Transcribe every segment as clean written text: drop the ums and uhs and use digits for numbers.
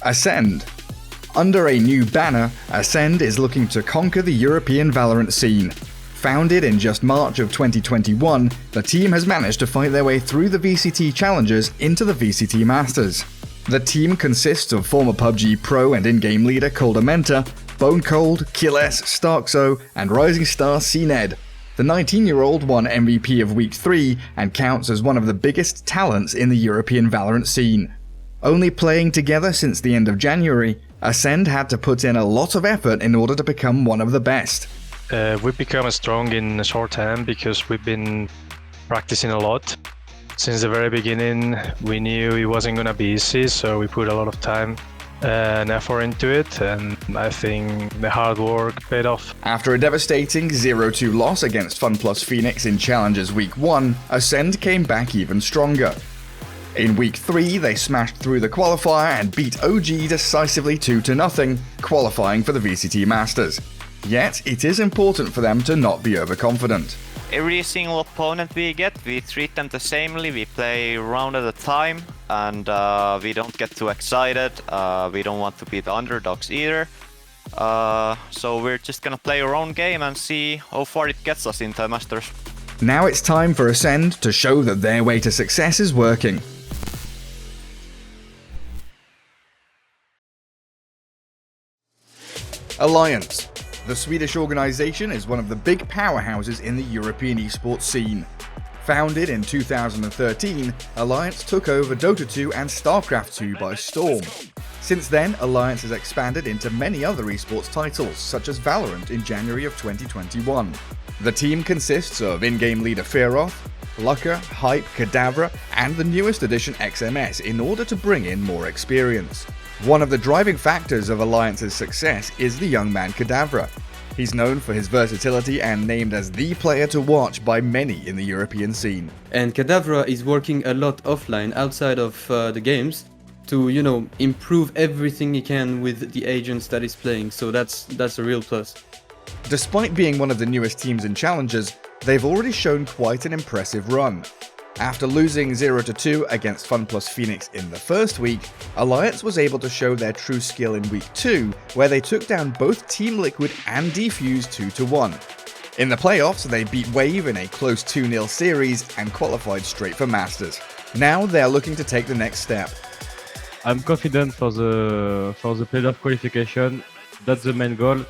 Ascend. Under a new banner, Ascend is looking to conquer the European Valorant scene. Founded in just March of 2021, the team has managed to fight their way through the VCT challenges into the VCT Masters. The team consists of former PUBG pro and in-game leader Coldamenta, Bone Cold, Kill-S, Starkzo, and rising star CNED. The 19-year-old won MVP of Week 3 and counts as one of the biggest talents in the European Valorant scene. Only playing together since the end of January, Ascend had to put in a lot of effort in order to become one of the best. We've become strong in a short time because we've been practicing a lot. Since the very beginning, we knew it wasn't going to be easy, so we put a lot of time and effort into it, and I think the hard work paid off. After a devastating 0-2 loss against FunPlus Phoenix in Challengers Week 1, Ascend came back even stronger. In Week 3, they smashed through the qualifier and beat OG decisively 2-0, qualifying for the VCT Masters. Yet, it is important for them to not be overconfident. Every single opponent we get, we treat them the samely, we play round at a time, and we don't get too excited, we don't want to be the underdogs either. So we're just gonna play our own game and see how far it gets us into Masters. Now it's time for Ascend to show that their way to success is working. Alliance. The Swedish organization is one of the big powerhouses in the European esports scene. Founded in 2013, Alliance took over Dota 2 and StarCraft 2 by storm. Since then, Alliance has expanded into many other esports titles, such as Valorant in January of 2021. The team consists of in-game leader Fearoth, Lucka, Hype, Kadavra, and the newest addition XMS in order to bring in more experience. One of the driving factors of Alliance's success is the young man Kadavra. He's known for his versatility and named as the player to watch by many in the European scene. And Kadavra is working a lot offline, outside of the games, to, improve everything he can with the agents that he's playing, so that's a real plus. Despite being one of the newest teams in Challengers, they've already shown quite an impressive run. After losing 0-2 against FunPlus Phoenix in the first week, Alliance was able to show their true skill in Week 2, where they took down both Team Liquid and Defuse 2-1. In the playoffs, they beat Wave in a close 2-0 series and qualified straight for Masters. Now they're looking to take the next step. I'm confident for the playoff qualification. That's the main goal.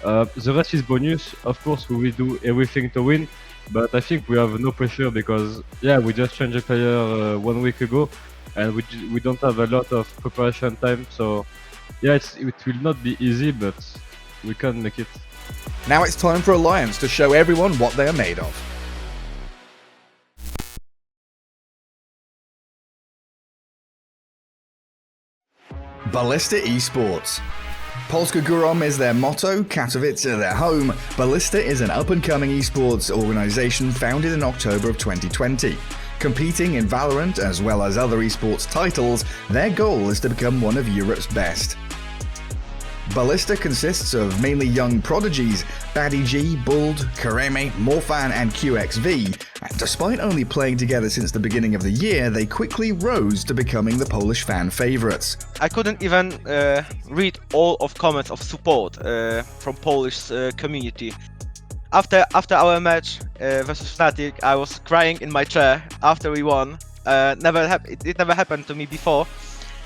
The rest is bonus. Of course, we will do everything to win. But I think we have no pressure because, we just changed a player 1 week ago, and we don't have a lot of preparation time. So, it will not be easy, but we can make it. Now it's time for Alliance to show everyone what they are made of. Ballista Esports. Polska Górom is their motto, Katowice their home. Ballista is an up-and-coming esports organization founded in October of 2020. Competing in Valorant as well as other esports titles, their goal is to become one of Europe's best. Ballista consists of mainly young prodigies, Baddy G, Buld, Kareme, Morfan and QXV, and despite only playing together since the beginning of the year, they quickly rose to becoming the Polish fan favorites. I couldn't even read all of comments of support from Polish community. After our match versus Fnatic, I was crying in my chair after we won. It never happened to me before.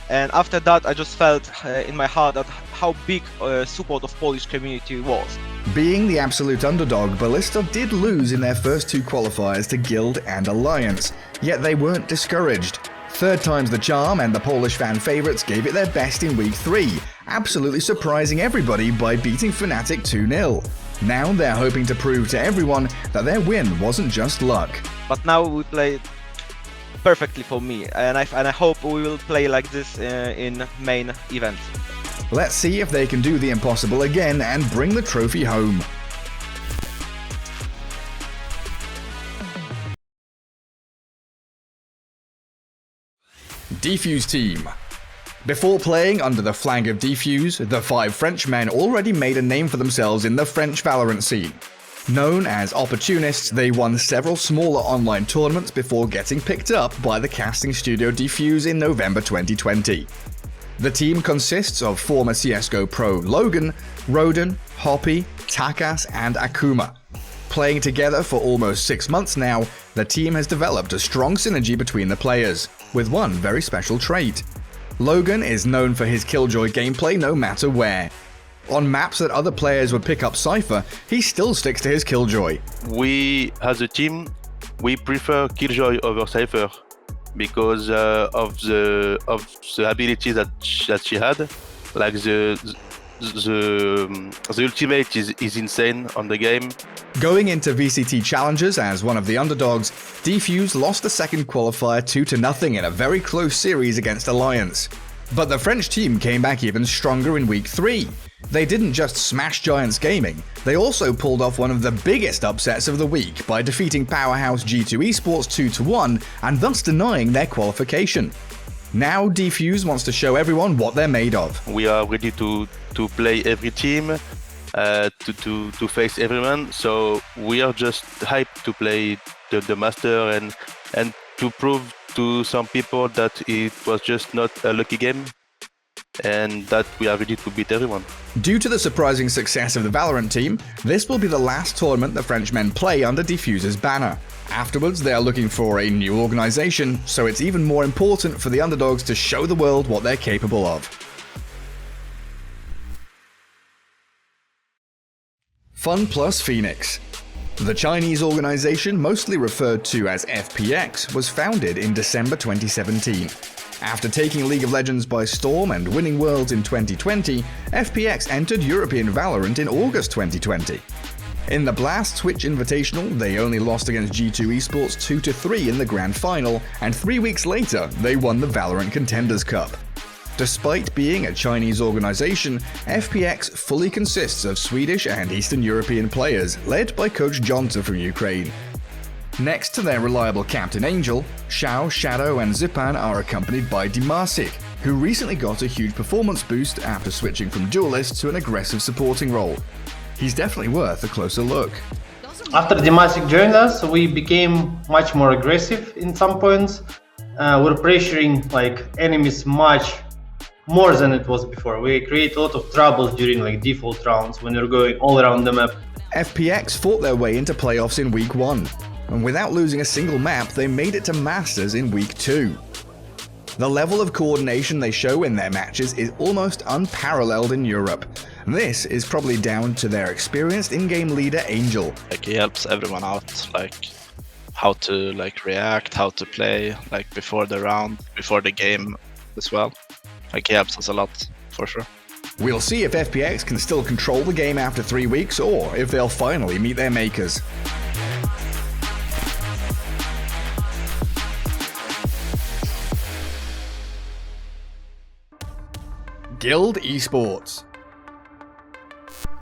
And after that, I just felt in my heart that how big support of Polish community was. Being the absolute underdog, Ballista did lose in their first 2 qualifiers to Guild and Alliance, yet they weren't discouraged. Third time's the charm, and the Polish fan favourites gave it their best in Week 3, absolutely surprising everybody by beating Fnatic 2-0. Now they're hoping to prove to everyone that their win wasn't just luck. But now we played perfectly for me, and I hope we will play like this in main event. Let's see if they can do the impossible again and bring the trophy home. Defuse Team. Before playing under the flag of Defuse, the 5 Frenchmen already made a name for themselves in the French Valorant scene. Known as opportunists, they won several smaller online tournaments before getting picked up by the casting studio Defuse in November 2020. The team consists of former CSGO pro Logan, Roden, Hoppy, Takas, and Akuma. Playing together for almost 6 months now, the team has developed a strong synergy between the players, with one very special trait. Logan is known for his Killjoy gameplay no matter where. On maps that other players would pick up Cypher, he still sticks to his Killjoy. We, as a team, we prefer Killjoy over Cypher because of the abilities that she had. Like the ultimate is insane on the game. Going into VCT challenges as one of the underdogs, Defuse lost the second qualifier 2-0 in a very close series against Alliance. But the French team came back even stronger in Week 3. They didn't just smash Giants Gaming, they also pulled off one of the biggest upsets of the week by defeating powerhouse G2 Esports 2-1 and thus denying their qualification. Now Defuse wants to show everyone what they're made of. We are ready to play every team, to face everyone, so we are just hyped to play the Master and to prove to some people that it was just not a lucky game and that we are ready to beat everyone. Due to the surprising success of the VALORANT team, this will be the last tournament the Frenchmen play under Defuse's banner. Afterwards, they are looking for a new organization, so it's even more important for the underdogs to show the world what they're capable of. FunPlus Phoenix. The Chinese organization, mostly referred to as FPX, was founded in December 2017. After taking League of Legends by storm and winning Worlds in 2020, FPX entered European VALORANT in August 2020. In the Blast Twitch Invitational, they only lost against G2 Esports 2-3 in the Grand Final, and 3 weeks later, they won the VALORANT Contenders Cup. Despite being a Chinese organization, FPX fully consists of Swedish and Eastern European players, led by Coach Jonta from Ukraine. Next to their reliable captain Angel, Xiao, Shadow, and Zipan are accompanied by Dimasik, who recently got a huge performance boost after switching from duelist to an aggressive supporting role. He's definitely worth a closer look. After Dimasik joined us, we became much more aggressive in some points. We're pressuring enemies much more than it was before. We create a lot of troubles during default rounds when you're going all around the map. FPX fought their way into playoffs in Week 1, and without losing a single map, they made it to Masters in Week 2. The level of coordination they show in their matches is almost unparalleled in Europe. This is probably down to their experienced in-game leader Angel. He helps everyone out, how to react, how to play, before the round, before the game as well. He helps us a lot, for sure. We'll see if FPX can still control the game after 3 weeks, or if they'll finally meet their makers. Guild Esports.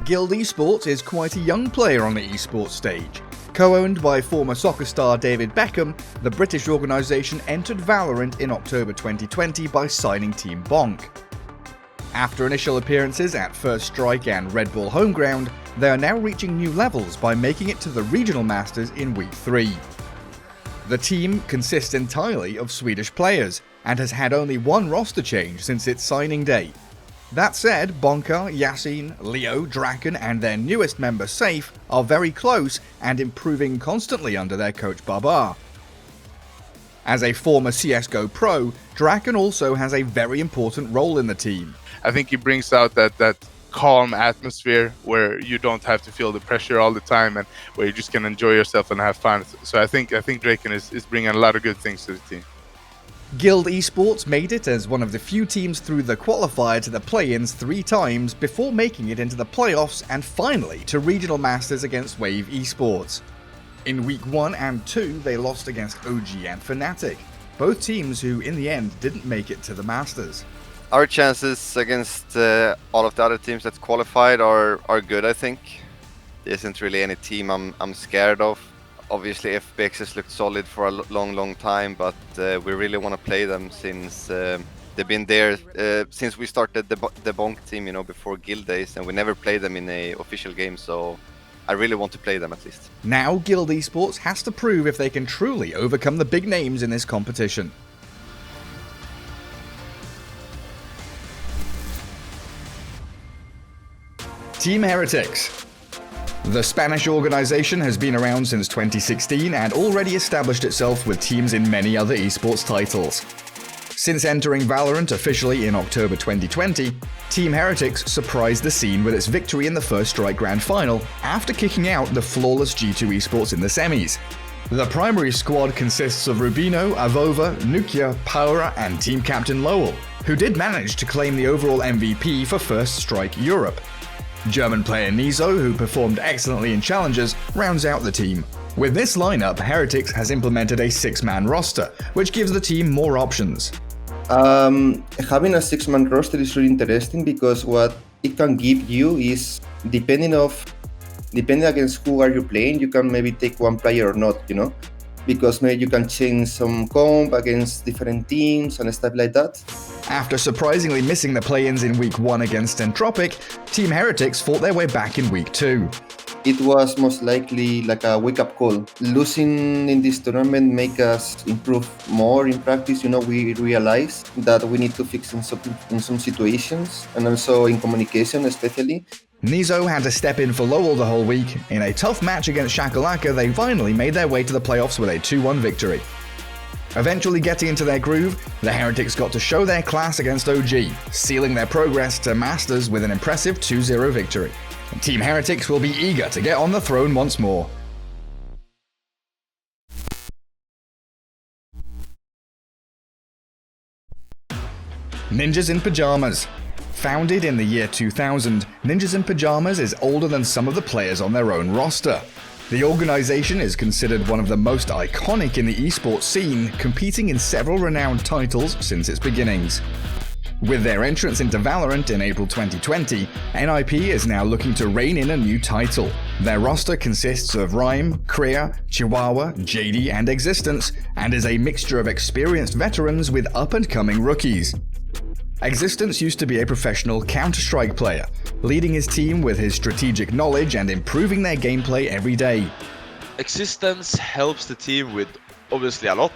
Guild Esports is quite a young player on the esports stage. Co-owned by former soccer star David Beckham, the British organisation entered VALORANT in October 2020 by signing Team Bonk. After initial appearances at First Strike and Red Bull Homeground, they are now reaching new levels by making it to the Regional Masters in Week 3. The team consists entirely of Swedish players, and has had only one roster change since its signing day. That said, Bonka, Yasin, Leo, Draken, and their newest member Safe are very close and improving constantly under their coach Babar. As a former CSGO pro, Draken also has a very important role in the team. I think he brings out that calm atmosphere where you don't have to feel the pressure all the time and where you just can enjoy yourself and have fun. So I think Draken is bringing a lot of good things to the team. Guild Esports made it as one of the few teams through the qualifier to the play-ins 3 times before making it into the playoffs and finally to Regional Masters against Wave Esports. In Week 1 and 2 they lost against OG and Fnatic, both teams who in the end didn't make it to the Masters. Our chances against all of the other teams that's qualified are good, I think. There isn't really any team I'm scared of. Obviously FPX has looked solid for a long time, but we really want to play them since they've been there since we started the Bonk team, before Guild days, and we never played them in a official game, so I really want to play them at least. Now Guild Esports has to prove if they can truly overcome the big names in this competition. Team Heretics. The Spanish organization has been around since 2016 and already established itself with teams in many other esports titles. Since entering Valorant officially in October 2020, Team Heretics surprised the scene with its victory in the first Strike Grand Final after kicking out the flawless G2 Esports in the semis. The primary squad consists of Rubino, Avova, Nukia, Power, and team captain Lowell, who did manage to claim the overall MVP for First Strike Europe. German player Nizo, who performed excellently in challenges, rounds out the team. With this lineup, Heretics has implemented a 6-man roster, which gives the team more options. Having a 6-man roster is really interesting because what it can give you is, depending against who are you playing, you can maybe take one player or not, you know? Because maybe you can change some comp against different teams and stuff like that. After surprisingly missing the play-ins in Week 1 against Entropic, Team Heretics fought their way back in Week 2. It was most likely like a wake-up call. Losing in this tournament make us improve more in practice. You know, we realize that we need to fix in some situations, and also in communication especially. Nizo had to step in for Lowell the whole week. In a tough match against Shakalaka, they finally made their way to the playoffs with a 2-1 victory. Eventually getting into their groove, the Heretics got to show their class against OG, sealing their progress to Masters with an impressive 2-0 victory. Team Heretics will be eager to get on the throne once more. Ninjas in Pyjamas. Founded in the year 2000, Ninjas in Pyjamas is older than some of the players on their own roster. The organization is considered one of the most iconic in the esports scene, competing in several renowned titles since its beginnings. With their entrance into Valorant in April 2020, NIP is now looking to rein in a new title. Their roster consists of Rhyme, Kriya, Chihuahua, JD, and Existence, and is a mixture of experienced veterans with up-and-coming rookies. Existence used to be a professional Counter-Strike player, leading his team with his strategic knowledge and improving their gameplay every day. Existence helps the team with obviously a lot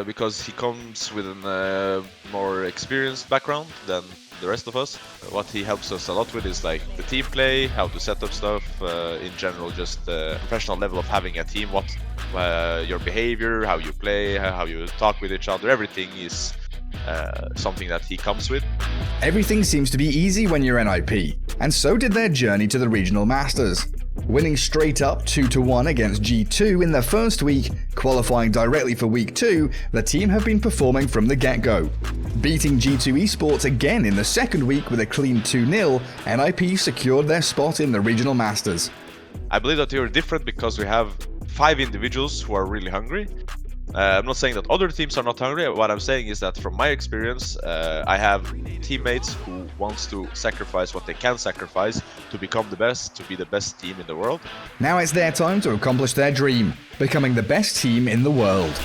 because he comes with a more experienced background than the rest of us. What he helps us a lot with is like the team play, how to set up stuff, in general just the professional level of having a team, what your behavior, how you play, how you talk with each other, everything is something that he comes with. Everything seems to be easy when you're NIP, and so did their journey to the Regional Masters. Winning straight up 2-1 against G2 in their first week, qualifying directly for Week 2, the team have been performing from the get-go. Beating G2 Esports again in the second week with a clean 2-0, NIP secured their spot in the Regional Masters. I believe that we are different because we have 5 individuals who are really hungry. I'm not saying that other teams are not hungry. What I'm saying is that from my experience, I have teammates who wants to sacrifice what they can sacrifice to become the best, to be the best team in the world. Now it's their time to accomplish their dream, becoming the best team in the world.